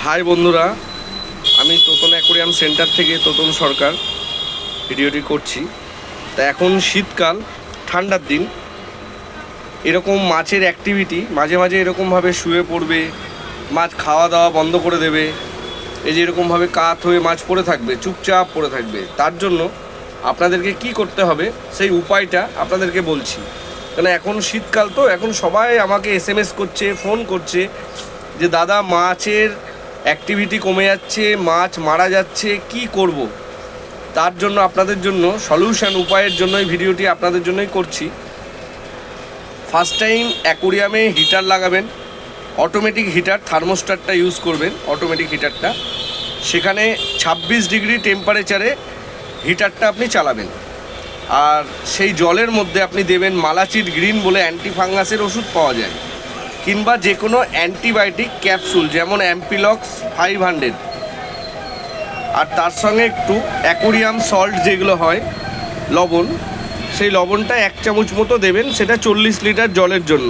High বন্ধুরা, আমি Totan aquarium centre থেকে তোতন সরকার ভিডিওটি করছি। তা এখন শীতকাল, ঠান্ডার দিন, এরকম মাছের অ্যাক্টিভিটি মাঝে মাঝে এরকমভাবে শুয়ে পড়বে, মাছ খাওয়া দাওয়া বন্ধ করে দেবে, এই যে এরকমভাবে কাত হয়ে মাছ পড়ে থাকবে, চুপচাপ পড়ে থাকবে। তার জন্য আপনাদেরকে কি করতে হবে সেই উপায়টা আপনাদেরকে বলছি। কেন এখন শীতকাল, তো এখন সবাই আমাকে SMS করছে, ফোন করছে যে দাদা মাছের অ্যাক্টিভিটি কমে যাচ্ছে, মাছ মারা যাচ্ছে, কি করব। তার জন্য আপনাদের জন্য সলিউশন উপায়ের জন্যই ভিডিওটি আপনাদের জন্যই করছি। ফার্স্ট টাইম অ্যাকোরিয়ামে হিটার লাগাবেন, অটোমেটিক হিটার, থার্মোস্টারটা ইউজ করবেন, অটোমেটিক হিটারটা। সেখানে 26 ডিগ্রি টেম্পারেচারে হিটারটা আপনি চালাবেন। আর সেই জলের মধ্যে আপনি দেবেন মালাচিট গ্রিন বলে অ্যান্টিফাঙ্গাসের ওষুধ পাওয়া যায়, কিংবা যে কোনো অ্যান্টিবায়োটিক ক্যাপসুল যেমন অ্যাম্পিলক্স 500, আর তার সঙ্গে একটু অ্যাকোরিয়াম সল্ট যেগুলো হয়, লবণ, সেই লবণটা 1 চামচ মতো দেবেন, সেটা 40 লিটার জলের জন্য।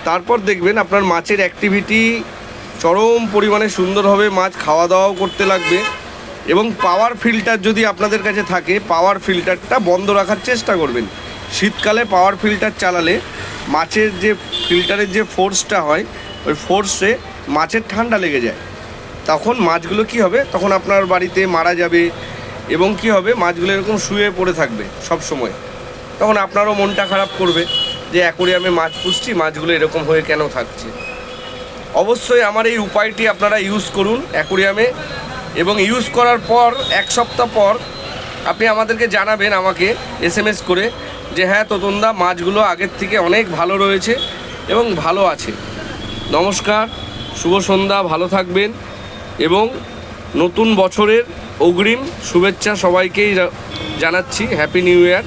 তারপর দেখবেন আপনার মাছের অ্যাক্টিভিটি চরম পরিমাণে সুন্দর হবে, মাছ খাওয়া দাওয়াও করতে লাগবে। এবং পাওয়ার ফিল্টার যদি আপনাদের কাছে থাকে, পাওয়ার ফিল্টারটা বন্ধ রাখার চেষ্টা করবেন। শীতকালে পাওয়ার ফিল্টার চালালে মাছের যে ফিল্টারের যে ফোর্সটা হয়, ওই ফোর্সে মাছের ঠান্ডা লেগে যায়। তখন মাছগুলো কি হবে, তখন আপনার বাড়িতে মারা যাবে এবং কি হবে, মাছগুলো এরকম শুয়ে পড়ে থাকবে সব সময়। তখন আপনারও মনটা খারাপ করবে যে অ্যাকোরিয়ামে মাছ পুষছি, মাছগুলো এরকম হয়ে কেন থাকছে। অবশ্যই আমার এই উপায়টি আপনারা ইউজ করুন অ্যাকোরিয়ামে, এবং ইউজ করার পর 1 সপ্তাহ পর আপনি আমাদেরকে জানাবেন, আমাকে SMS করে, যে হ্যাঁ তোতনদা, মাছগুলো আগের থেকে অনেক ভালো রয়েছে এবং ভালো আছে। নমস্কার, শুভ সন্ধ্যা, ভালো থাকবেন এবং নতুন বছরের অগ্রিম শুভেচ্ছা সবাইকেই জানাচ্ছি। Happy new year.